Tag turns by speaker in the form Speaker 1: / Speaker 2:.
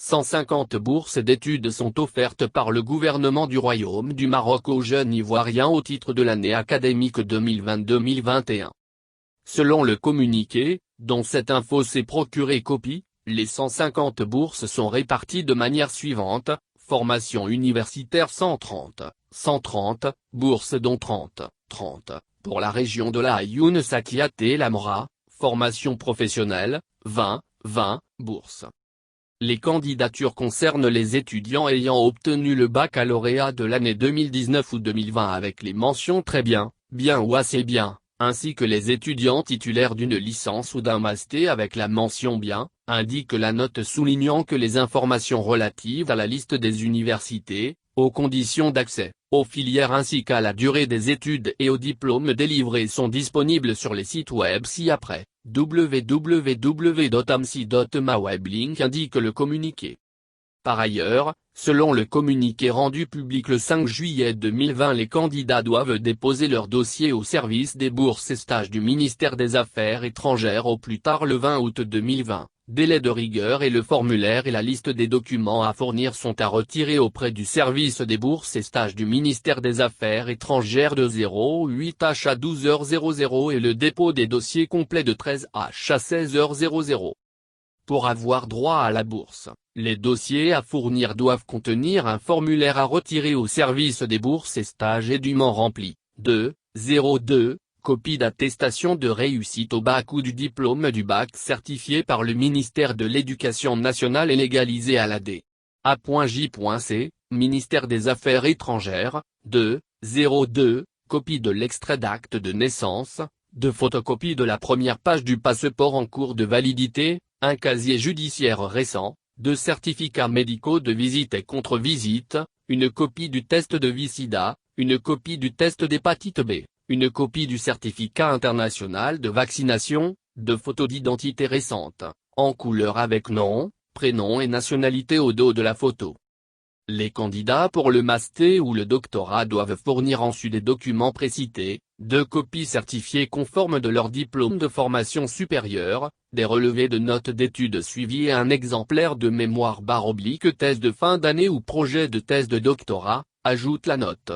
Speaker 1: 150 bourses d'études sont offertes par le gouvernement du Royaume du Maroc aux jeunes Ivoiriens au titre de l'année académique 2020-2021. Selon le communiqué, dont cette info s'est procuré copie, les 150 bourses sont réparties de manière suivante: formation universitaire 130, bourses dont 30 pour la région de la Aïoun Sakiat et l'Amra, formation professionnelle, 20 bourses. Les candidatures concernent les étudiants ayant obtenu le baccalauréat de l'année 2019 ou 2020 avec les mentions très bien, bien ou assez bien, ainsi que les étudiants titulaires d'une licence ou d'un master avec la mention bien, indique la note soulignant que les informations relatives à la liste des universités, aux conditions d'accès, aux filières ainsi qu'à la durée des études et aux diplômes délivrés sont disponibles sur les sites web ci-après. www.amsi.ma-weblink indique le communiqué. Par ailleurs, selon le communiqué rendu public le 5 juillet 2020, les candidats doivent déposer leur dossier au service des bourses et stages du ministère des Affaires étrangères au plus tard le 20 août 2020. Délai de rigueur et le formulaire et la liste des documents à fournir sont à retirer auprès du service des bourses et stages du ministère des Affaires étrangères de 08h à 12h00 et le dépôt des dossiers complets de 13h à 16h00. Pour avoir droit à la bourse, les dossiers à fournir doivent contenir un formulaire à retirer au service des bourses et stages et dûment rempli. 02. Copie d'attestation de réussite au bac ou du diplôme du bac certifié par le ministère de l'Éducation nationale et légalisé à la D.A.J.C., ministère des Affaires étrangères. 02. Copie de l'extrait d'acte de naissance, de photocopie de la première page du passeport en cours de validité, un casier judiciaire récent, de certificats médicaux de visite et contre-visite, une copie du test de VIH/SIDA, une copie du test d'hépatite B, une copie du certificat international de vaccination, de photos d'identité récentes, en couleur avec nom, prénom et nationalité au dos de la photo. Les candidats pour le master ou le doctorat doivent fournir en sus des documents précités, 2 copies certifiées conformes de leur diplôme de formation supérieure, des relevés de notes d'études suivies et un exemplaire de mémoire/thèse de fin d'année ou projet de thèse de doctorat, ajoute la note.